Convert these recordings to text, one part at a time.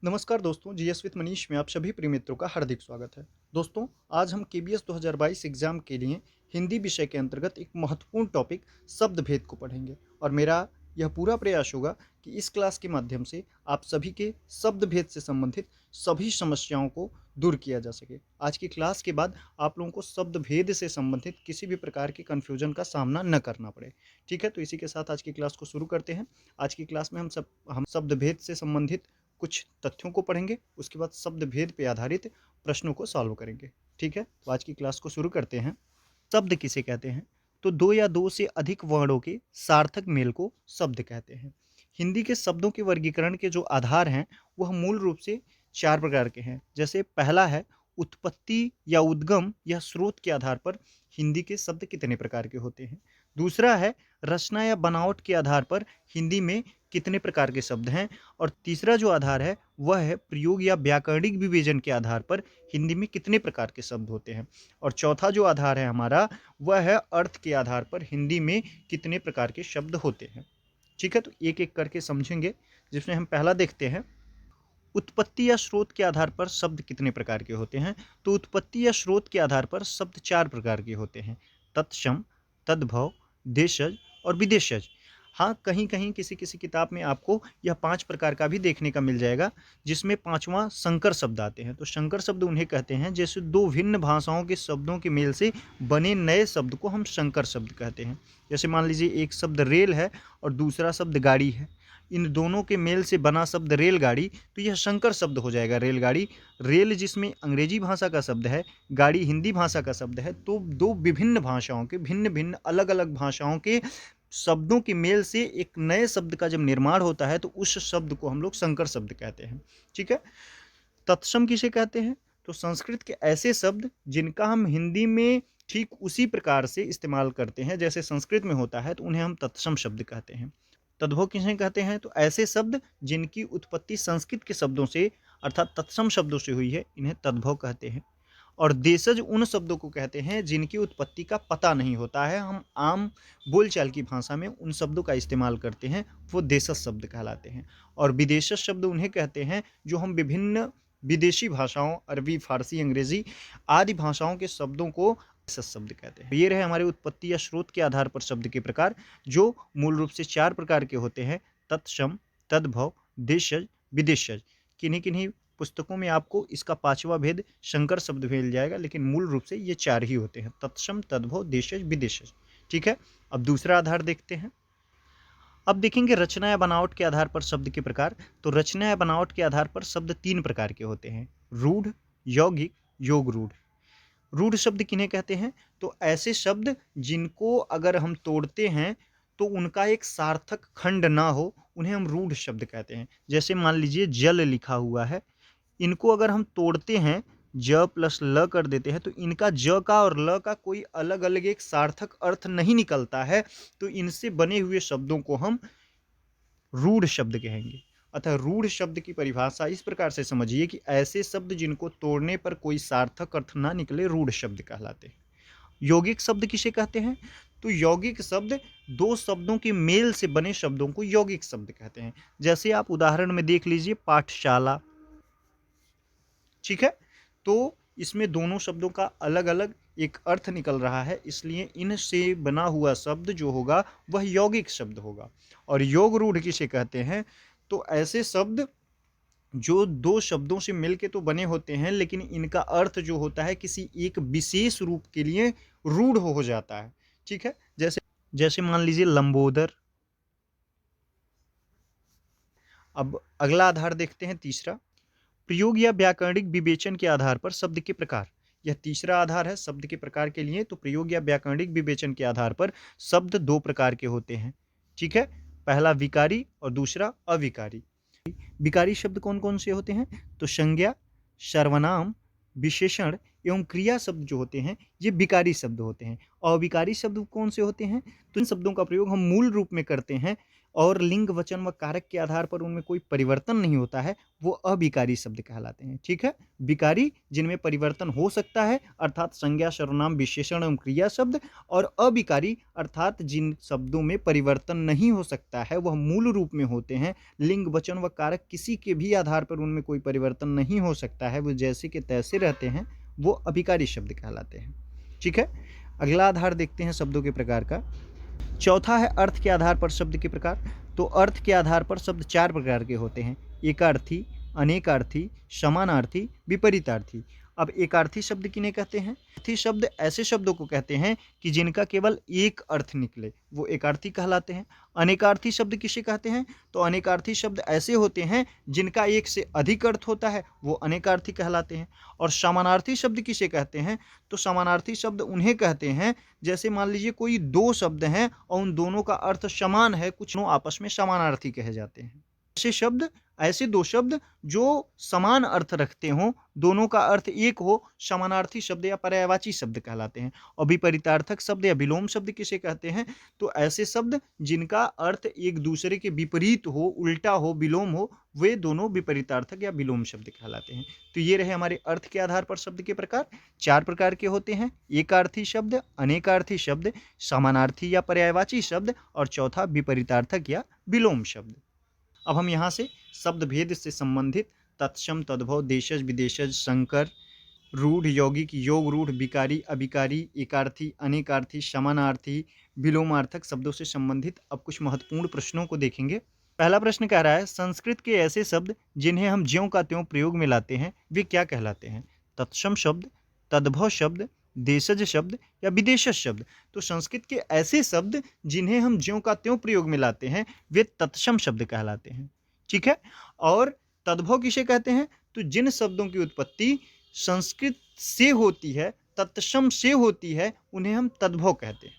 नमस्कार दोस्तों, GS with Manish में आप सभी प्रिय मित्रों का हार्दिक स्वागत है। दोस्तों, आज हम केबीएस 2022 एग्जाम के लिए हिंदी विषय के अंतर्गत एक महत्वपूर्ण टॉपिक शब्द भेद को पढ़ेंगे और मेरा यह पूरा प्रयास होगा कि इस क्लास के माध्यम से आप सभी के शब्द भेद से संबंधित सभी समस्याओं को दूर किया जा सके। आज की क्लास के बाद आप लोगों को शब्द भेद से संबंधित किसी भी प्रकार के कन्फ्यूजन का सामना न करना पड़े। ठीक है, तो इसी के साथ आज की क्लास को शुरू करते हैं। आज की क्लास में हम शब्द भेद से संबंधित कुछ तथ्यों को पढ़ेंगे, उसके बाद शब्द भेद पे आधारित प्रश्नों को सॉल्व करेंगे। ठीक है, तो आज की क्लास को शुरू करते हैं। शब्द किसे कहते हैं? तो दो या दो से अधिक वर्णों के सार्थक मेल को शब्द कहते हैं। हिंदी के शब्दों के वर्गीकरण के जो आधार हैं वह मूल रूप से चार प्रकार के हैं। जैसे पहला है उत्पत्ति या उद्गम या स्रोत के आधार पर हिंदी के शब्द कितने प्रकार के होते हैं। दूसरा है रचना या बनावट के आधार पर हिंदी में कितने प्रकार के शब्द हैं। और तीसरा जो आधार है वह है प्रयोग या व्याकरणिक विवेचन के आधार पर हिंदी में कितने प्रकार के शब्द होते हैं। और चौथा जो आधार है हमारा वह है अर्थ के आधार पर हिंदी में कितने प्रकार के शब्द होते हैं। ठीक है, तो एक एक करके समझेंगे, जिसमें हम पहला देखते हैं उत्पत्ति या स्रोत के आधार पर शब्द कितने प्रकार के होते हैं। तो उत्पत्ति या स्रोत के आधार पर शब्द चार प्रकार के होते हैं: तत्सम, तद्भव, देशज और विदेशज। हाँ, कहीं कहीं किसी किसी किताब में आपको यह पांच प्रकार का भी देखने का मिल जाएगा, जिसमें पांचवा संकर शब्द आते हैं। तो संकर शब्द उन्हें कहते हैं जैसे दो भिन्न भाषाओं के शब्दों के मेल से बने नए शब्द को हम संकर शब्द कहते हैं। जैसे मान लीजिए एक शब्द रेल है और दूसरा शब्द गाड़ी है, इन दोनों के मेल से बना शब्द रेलगाड़ी, तो यह संकर शब्द हो जाएगा रेलगाड़ी। रेल जिसमें अंग्रेजी भाषा का शब्द है, गाड़ी हिंदी भाषा का शब्द है, तो दो विभिन्न भाषाओं के भिन्न भिन्न अलग अलग भाषाओं के शब्दों के मेल से एक नए शब्द का जब निर्माण होता है तो उस शब्द को हम लोग संकर शब्द कहते हैं। ठीक है, तत्सम किसे कहते हैं? तो संस्कृत के ऐसे शब्द जिनका हम हिंदी में ठीक उसी प्रकार से इस्तेमाल करते हैं जैसे संस्कृत में होता है, तो उन्हें हम तत्सम शब्द कहते हैं। तद्भव किसे कहते हैं? तो ऐसे शब्द जिनकी उत्पत्ति संस्कृत के शब्दों से अर्थात तत्सम शब्दों से हुई है, इन्हें तद्भव कहते हैं। और देशज उन शब्दों को कहते हैं जिनकी उत्पत्ति का पता नहीं होता है, हम आम बोलचाल की भाषा में उन शब्दों का इस्तेमाल करते हैं, वो देशज शब्द कहलाते हैं। और विदेशज शब्द उन्हें कहते हैं जो हम विभिन्न विदेशी भाषाओं, अरबी, फारसी, अंग्रेजी आदि भाषाओं के शब्दों को देशज शब्द कहते हैं। ये रहे हमारे उत्पत्ति या स्रोत के आधार पर शब्द के प्रकार, जो मूल रूप से चार प्रकार के होते हैं: तत्सम, तद्भव, देशज, विदेशज। किन्हीं किन्हीं पुस्तकों में आपको इसका पांचवा भेद शंकर शब्द मिल जाएगा, लेकिन मूल रूप से ये चार ही होते हैं: तत्सम, तद्भव, देशज, विदेशज। ठीक है, अब दूसरा आधार देखते हैं। अब देखेंगे रचना या बनावट के आधार पर शब्द के प्रकार। तो रचना या बनावट के आधार पर शब्द तीन प्रकार के होते हैं: रूढ़, यौगिक, योग रूढ़। रूढ़ शब्द किन्हें कहते हैं? तो ऐसे शब्द जिनको अगर हम तोड़ते हैं तो उनका एक सार्थक खंड ना हो, उन्हें हम रूढ़ शब्द कहते हैं। जैसे मान लीजिए जल लिखा हुआ है, इनको अगर हम तोड़ते हैं, ज प्लस ल कर देते हैं, तो इनका ज का और ल का कोई अलग अलग एक सार्थक अर्थ नहीं निकलता है, तो इनसे बने हुए शब्दों को हम रूढ़ शब्द कहेंगे। अतः रूढ़ शब्द की परिभाषा इस प्रकार से समझिए कि ऐसे शब्द जिनको तोड़ने पर कोई सार्थक अर्थ ना निकले, रूढ़ शब्द कहलाते हैं। यौगिक शब्द किसे कहते हैं? तो यौगिक शब्द दो शब्दों के मेल से बने शब्दों को यौगिक शब्द कहते हैं। जैसे आप उदाहरण में देख लीजिए पाठशाला। ठीक है, तो इसमें दोनों शब्दों का अलग अलग एक अर्थ निकल रहा है, इसलिए इनसे बना हुआ शब्द जो होगा वह यौगिक शब्द होगा। और योग रूढ़ किसे कहते हैं? तो ऐसे शब्द जो दो शब्दों से मिलके तो बने होते हैं, लेकिन इनका अर्थ जो होता है किसी एक विशेष रूप के लिए रूढ़ हो जाता है। ठीक है, जैसे जैसे मान लीजिए लंबोदर। अब अगला आधार देखते हैं, तीसरा प्रयोग या व्याकरणिक विवेचन के आधार पर शब्द के प्रकार। यह तीसरा आधार है शब्द के प्रकार के लिए। तो प्रयोग या व्याकरणिक विवेचन के आधार पर शब्द दो प्रकार के होते हैं। ठीक है, पहला विकारी और दूसरा अविकारी। विकारी शब्द कौन कौन से होते हैं? तो संज्ञा, सर्वनाम, विशेषण एवं क्रिया शब्द जो होते हैं ये विकारी शब्द होते हैं। अविकारी शब्द कौन से होते हैं? तो इन शब्दों का प्रयोग हम मूल रूप में करते हैं और लिंग वचन व कारक के आधार पर उनमें कोई परिवर्तन नहीं होता है, वो अविकारी शब्द कहलाते हैं। ठीक है, विकारी जिनमें परिवर्तन हो सकता है अर्थात संज्ञा, सर्वनाम, विशेषण एवं क्रिया शब्द, और अविकारी अर्थात जिन शब्दों में परिवर्तन नहीं हो सकता है, वह मूल रूप में होते हैं। लिंग वचन व कारक किसी के भी आधार पर उनमें कोई परिवर्तन नहीं हो सकता है, वो जैसे के तैसे रहते हैं, वो अभिकारी शब्द कहलाते हैं। ठीक है, अगला आधार देखते हैं शब्दों के प्रकार का। चौथा है अर्थ के आधार पर शब्द के प्रकार। तो अर्थ के आधार पर शब्द 4 प्रकार के होते हैं: एकार्थी, अनेकार्थी, समानार्थी, विपरीतार्थी। अब एकार्थी शब्द किन्हें कहते हैं? अर्थी शब्द ऐसे शब्दों को कहते हैं कि जिनका केवल एक अर्थ निकले, वो एकार्थी कहलाते हैं। अनेकार्थी शब्द किसे कहते हैं? तो अनेकार्थी शब्द ऐसे होते हैं जिनका एक से अधिक अर्थ होता है, वो अनेकार्थी कहलाते हैं। और समानार्थी शब्द किसे कहते हैं? तो समानार्थी शब्द उन्हें कहते हैं जैसे मान लीजिए कोई दो शब्द हैं और उन दोनों का अर्थ समान है, कुछ आपस में समानार्थी कहे जाते हैं। ऐसे दो शब्द जो समान अर्थ रखते हों, दोनों का अर्थ एक हो, समानार्थी शब्द या पर्यायवाची शब्द कहलाते हैं। और विपरीतार्थक शब्द या विलोम शब्द किसे कहते हैं? तो ऐसे शब्द जिनका अर्थ एक दूसरे के विपरीत हो, उल्टा हो, विलोम हो, वे दोनों विपरीतार्थक या विलोम शब्द कहलाते हैं। तो ये रहे हमारे अर्थ के आधार पर शब्द के प्रकार। 4 प्रकार के होते हैं: एकार्थी शब्द, अनेकार्थी शब्द, समानार्थी या पर्यायवाची शब्द, और चौथा विपरीतार्थक या विलोम शब्द। अब हम यहाँ से शब्द भेद से संबंधित तत्सम, तद्भव, देशज, विदेशज, संकर, रूढ़, यौगिक, योग रूढ़, विकारी, अविकारी, एकार्थी, अनेकार्थी, समानार्थी, विलोमार्थक शब्दों से संबंधित अब कुछ महत्वपूर्ण प्रश्नों को देखेंगे। पहला प्रश्न कह रहा है, संस्कृत के ऐसे शब्द जिन्हें हम ज्यों का त्यों प्रयोग में लाते हैं, वे क्या कहलाते हैं? तत्सम शब्द, तद्भव शब्द, देशज शब्द या विदेशज शब्द। तो संस्कृत के ऐसे शब्द जिन्हें हम ज्यों का त्यों प्रयोग में लाते हैं, वे तत्सम शब्द कहलाते हैं। ठीक है, और तद्भव किसे कहते हैं? तो जिन शब्दों की उत्पत्ति संस्कृत से होती है, तत्सम से होती है, उन्हें हम तद्भव कहते हैं।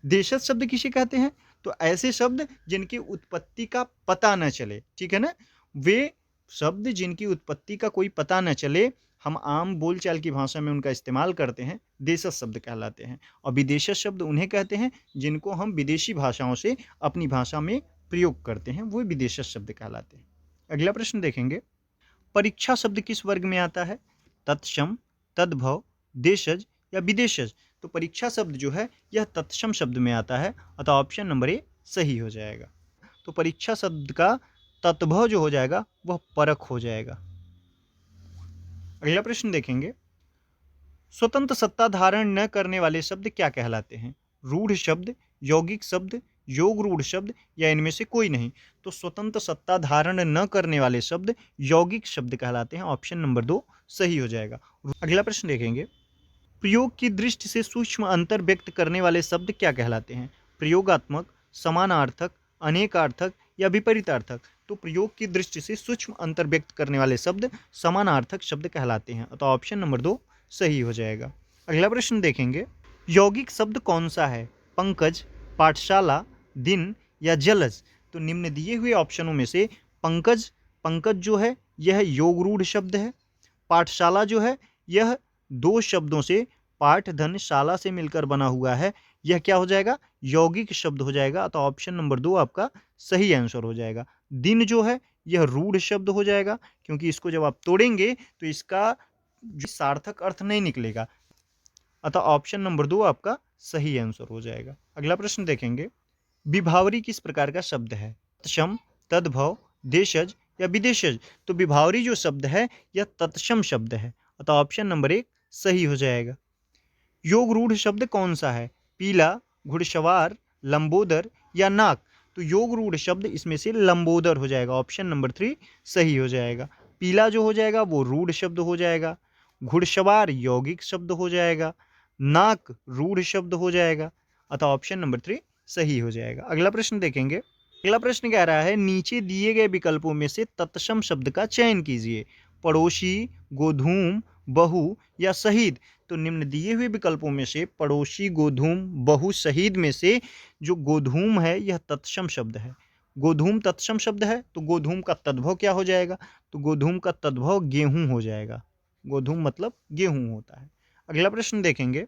देशज शब्द किसे कहते हैं? तो ऐसे शब्द जिनकी उत्पत्ति का पता न चले। ठीक है ना, वे शब्द जिनकी उत्पत्ति का कोई पता न चले, हम आम बोलचाल की भाषा में उनका इस्तेमाल करते हैं, देशज शब्द कहलाते हैं। और विदेशज शब्द उन्हें कहते हैं जिनको हम विदेशी भाषाओं से अपनी भाषा में प्रयोग करते हैं, वो विदेशज शब्द कहलाते हैं। अगला प्रश्न देखेंगे, परीक्षा शब्द किस वर्ग में आता है? तत्सम, तद्भव, देशज या विदेशज। तो परीक्षा शब्द जो है यह तत्सम शब्द में आता है, अतः ऑप्शन नंबर ए सही हो जाएगा। तो परीक्षा शब्द का तत्भव जो हो जाएगा वह परख हो जाएगा। अगला प्रश्न देखेंगे, स्वतंत्र सत्ता धारण न करने वाले शब्द क्या कहलाते हैं? रूढ़ शब्द, यौगिक शब्द, योग रूढ़ शब्द या इनमें से कोई नहीं। तो स्वतंत्र सत्ता धारण न करने वाले शब्द यौगिक शब्द कहलाते हैं, ऑप्शन नंबर 2 सही हो जाएगा। अगला प्रश्न देखेंगे, प्रयोग की दृष्टि से सूक्ष्म अंतर व्यक्त करने वाले शब्द क्या कहलाते हैं? प्रयोगात्मक, समानार्थक, अनेकार्थक या विपरीतार्थक। तो प्रयोग की दृष्टि से सूक्ष्म अंतर व्यक्त करने वाले शब्द समानार्थक शब्द कहलाते हैं, तो ऑप्शन नंबर 2 सही हो जाएगा। अगला प्रश्न देखेंगे, यौगिक शब्द कौन सा है? पंकज, पाठशाला, दिन या जलज। तो निम्न दिए हुए ऑप्शनों में से पंकज जो है यह योग रूढ़ शब्द है। पाठशाला जो है यह दो शब्दों से पाठ धन शाला से मिलकर बना हुआ है, यह क्या हो जाएगा? यौगिक शब्द हो जाएगा, तो ऑप्शन नंबर 2 आपका सही आंसर हो जाएगा। दिन जो है यह रूढ़ शब्द हो जाएगा, क्योंकि इसको जब आप तोड़ेंगे तो इसका सार्थक अर्थ नहीं निकलेगा, अतः ऑप्शन नंबर 2 आपका सही आंसर हो जाएगा। अगला प्रश्न देखेंगे, विभावरी किस प्रकार का शब्द है? तत्सम, तद्भव, देशज या विदेशज। तो विभावरी जो शब्द है यह तत्सम शब्द है, अतः ऑप्शन नंबर 1 सही हो जाएगा। योग रूढ़ शब्द कौन सा है? पीला, घुड़सवार, लंबोदर या नाक। तो योग रूढ़ शब्द इसमें से लंबोदर हो जाएगा, ऑप्शन नंबर 3 सही हो जाएगा। पीला जो हो जाएगा वो रूढ़ शब्द हो जाएगा, घुड़सवार यौगिक शब्द हो जाएगा, नाक रूढ़ शब्द हो जाएगा, अतः ऑप्शन नंबर 3 सही हो जाएगा। अगला प्रश्न देखेंगे, अगला प्रश्न कह रहा है, नीचे दिए गए विकल्पों में से तत्सम शब्द का चयन कीजिए। पड़ोसी, गोधूम, बहु या शहीद। तो निम्न दिए हुए विकल्पों में से पड़ोसी, गोधूम, बहु, शहीद में से जो गोधूम है यह तत्सम शब्द है। गोधूम तत्सम शब्द है, तो गोधूम का तद्भव क्या हो जाएगा? तो गोधूम का तद्भव गेहूं हो जाएगा। गोधूम मतलब गेहूं होता है। अगला प्रश्न देखेंगे,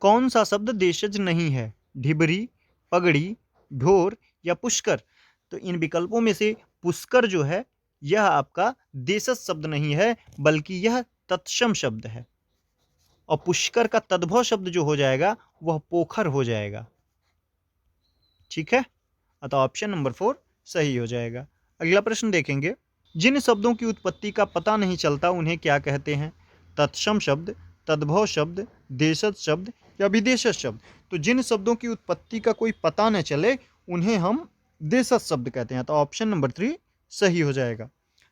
कौन सा शब्द देशज नहीं है? ढिबरी, पगड़ी, ढोर या पुष्कर। तो इन विकल्पों में से पुष्कर जो है यह आपका देशज शब्द नहीं है, बल्कि यह तत्सम शब्द है। और पुष्कर का तद्भव शब्द जो हो जाएगा वह पोखर हो जाएगा। ठीक है, अतः ऑप्शन नंबर 4 सही हो जाएगा। अगला प्रश्न देखेंगे, जिन शब्दों की उत्पत्ति का पता नहीं चलता उन्हें क्या कहते हैं? तत्सम शब्द, तद्भव शब्द, देशज शब्द या विदेशज शब्द। तो जिन शब्दों की उत्पत्ति का कोई पता न चले उन्हें हम देशज शब्द कहते हैं। तो ऑप्शन नंबर 3 सही हो जाएगा।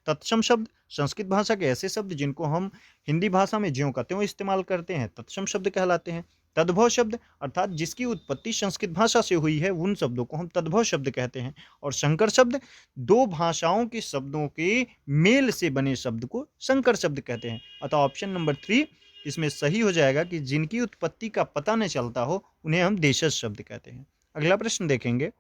तत्सम शब्द संस्कृत भाषा के ऐसे शब्द जिनको हम हिंदी भाषा में ज्यों का त्यों इस्तेमाल करते हैं तत्सम शब्द कहलाते हैं। तद्भव शब्द अर्थात जिसकी उत्पत्ति संस्कृत भाषा से हुई है उन शब्दों को हम तद्भव शब्द कहते हैं। और संकर शब्द दो भाषाओं के शब्दों के मेल से बने शब्द को संकर शब्द कहते हैं। अतः ऑप्शन नंबर 3 इसमें सही हो जाएगा कि जिनकी उत्पत्ति का पता न चलता हो उन्हें हम देशज शब्द कहते हैं। अगला प्रश्न देखेंगे,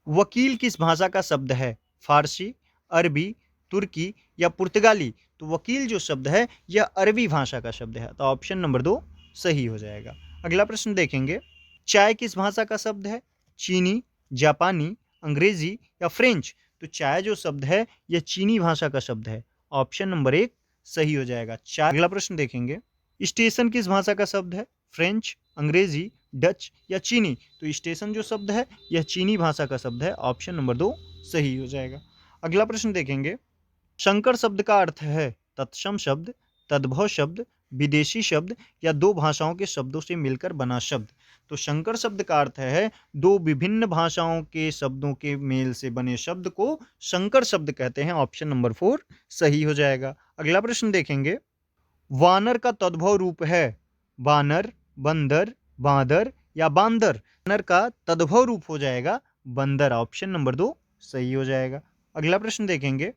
वकील किस भाषा का शब्द है? फारसी, अरबी, तुर्की या पुर्तगाली। तो वकील जो शब्द है यह अरबी भाषा का शब्द है। तो ऑप्शन नंबर 2 सही हो जाएगा। अगला प्रश्न देखेंगे, चाय किस भाषा का शब्द है? चीनी, जापानी, अंग्रेजी या फ्रेंच। तो चाय जो शब्द है यह चीनी भाषा का शब्द है। ऑप्शन नंबर 1 सही हो जाएगा चाय। अगला प्रश्न देखेंगे, स्टेशन किस भाषा का शब्द है? फ्रेंच, अंग्रेजी, डच या चीनी। तो स्टेशन जो शब्द है यह चीनी भाषा का शब्द है। ऑप्शन नंबर 2 सही हो जाएगा। अगला प्रश्न देखेंगे, संकर शब्द का अर्थ है तत्सम शब्द, तद्भव शब्द, विदेशी शब्द या दो भाषाओं के शब्दों से मिलकर बना शब्द। तो संकर शब्द का अर्थ है दो विभिन्न भाषाओं के शब्दों के मेल से बने शब्द को संकर शब्द कहते हैं। ऑप्शन नंबर 4 सही हो जाएगा। अगला प्रश्न देखेंगे, वानर का तद्भव रूप है बानर, बंदर, बांदर या बांदर। वानर का तद्भव रूप हो जाएगा बंदर। ऑप्शन नंबर 2 सही हो जाएगा। अगला प्रश्न देखेंगे,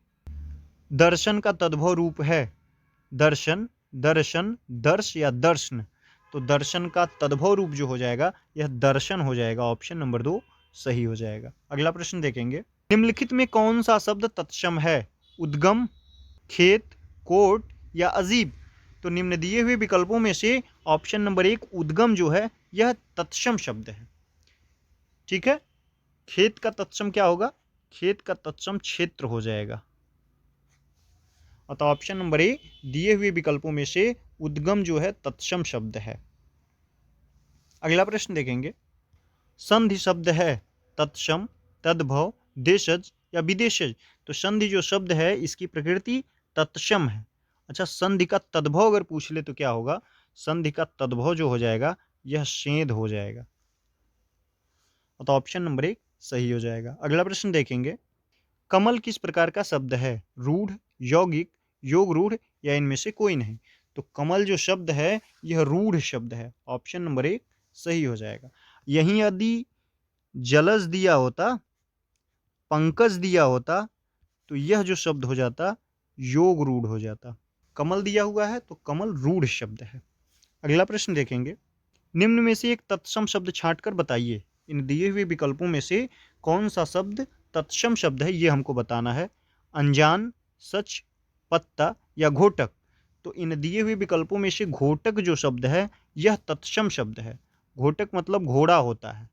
दर्शन का तद्भव रूप है दर्शन, दर्शन, दर्श या दर्शन। तो दर्शन का तद्भव रूप जो हो जाएगा यह दर्शन हो जाएगा। ऑप्शन नंबर 2 सही हो जाएगा। अगला प्रश्न देखेंगे, निम्नलिखित में कौन सा शब्द तत्सम है? उद्गम, खेत, कोट या अजीब। तो निम्न दिए हुए विकल्पों में से ऑप्शन नंबर 1 उद्गम जो है यह तत्सम शब्द है। ठीक है, खेत का तत्सम क्या होगा? खेत का तत्सम क्षेत्र हो जाएगा। अतः ऑप्शन नंबर 1 दिए हुए विकल्पों में से उद्गम जो है तत्सम शब्द है। अगला प्रश्न देखेंगे, संधि शब्द है तत्सम, तद्भव, देशज या विदेशज। तो संधि जो शब्द है इसकी प्रकृति तत्सम है। अच्छा, संधि का तद्भव अगर पूछ ले तो क्या होगा? संधि का तद्भव जो हो जाएगा यह सेंध हो जाएगा। तो ऑप्शन नंबर 1 सही हो जाएगा। अगला प्रश्न देखेंगे, कमल किस प्रकार का शब्द है? रूढ़, यौगिक, योग रूढ़ या इनमें से कोई नहीं। तो कमल जो शब्द है यह रूढ़ शब्द है। ऑप्शन नंबर 1 सही हो जाएगा। यहीं यदि जलज दिया होता, पंकज दिया होता तो यह जो शब्द हो जाता योग रूढ़ हो जाता। कमल दिया हुआ है तो कमल रूढ़ शब्द है। अगला प्रश्न देखेंगे, निम्न में से एक तत्सम शब्द छांटकर बताइए। इन दिए हुए विकल्पों में से कौन सा शब्द तत्सम शब्द है ये हमको बताना है। अनजान, सच, पत्ता या घोटक। तो इन दिए हुए विकल्पों में से घोटक जो शब्द है यह तत्सम शब्द है। घोटक मतलब घोड़ा होता है,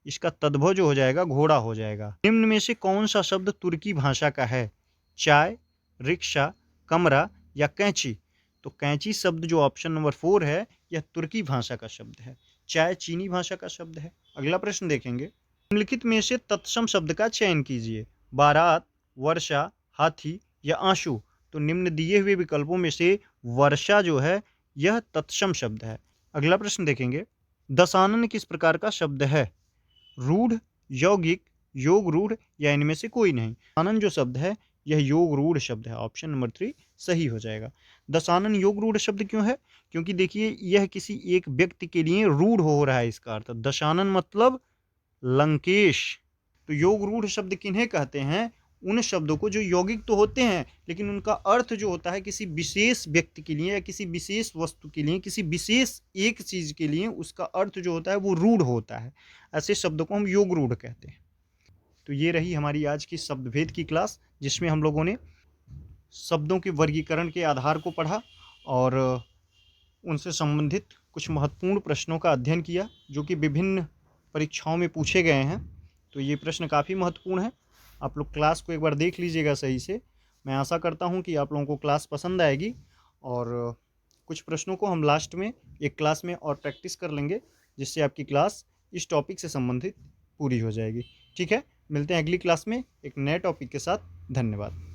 इसका तद्भव जो हो जाएगा घोड़ा हो जाएगा। निम्न में से कौन सा शब्द तुर्की भाषा का है? चाय, रिक्शा, कमरा या कैंची। तो कैंची शब्द जो ऑप्शन नंबर 4 है यह तुर्की भाषा का शब्द है। चाय चीनी भाषा का शब्द है। अगला प्रश्न देखेंगे, निम्नलिखित में से तत्सम शब्द का चयन कीजिए। बारात, वर्षा, हाथी या आंसू। तो निम्न दिए हुए विकल्पों में से वर्षा जो है यह तत्सम शब्द है। अगला प्रश्न देखेंगे, दशानन किस प्रकार का शब्द है? रूढ़, यौगिक, योग रूढ़ या इनमें से कोई नहीं। दशानन जो शब्द है यह योग रूढ़ शब्द है। ऑप्शन नंबर 3 सही हो जाएगा। दशानन योग रूढ़ शब्द क्यों है? क्योंकि देखिए यह किसी एक व्यक्ति के लिए रूढ़ हो रहा है। इसका अर्थ दशानन मतलब लंकेश। तो योग रूढ़ शब्द किन्हें कहते हैं? उन शब्दों को जो यौगिक तो होते हैं लेकिन उनका अर्थ जो होता है किसी विशेष व्यक्ति के लिए या किसी विशेष वस्तु के लिए, किसी विशेष एक चीज के लिए उसका अर्थ जो होता है वो रूढ़ होता है। ऐसे शब्दों को हम योग रूढ़ कहते हैं। तो ये रही हमारी आज की शब्दभेद की क्लास, जिसमें हम लोगों ने शब्दों के वर्गीकरण के आधार को पढ़ा और उनसे संबंधित कुछ महत्वपूर्ण प्रश्नों का अध्ययन किया जो कि विभिन्न परीक्षाओं में पूछे गए हैं। तो ये प्रश्न काफ़ी महत्वपूर्ण है। आप लोग क्लास को एक बार देख लीजिएगा सही से। मैं आशा करता हूँ कि आप लोगों को क्लास पसंद आएगी और कुछ प्रश्नों को हम लास्ट में एक क्लास में और प्रैक्टिस कर लेंगे, जिससे आपकी क्लास इस टॉपिक से संबंधित पूरी हो जाएगी। ठीक है, मिलते हैं अगली क्लास में एक नए टॉपिक के साथ। धन्यवाद।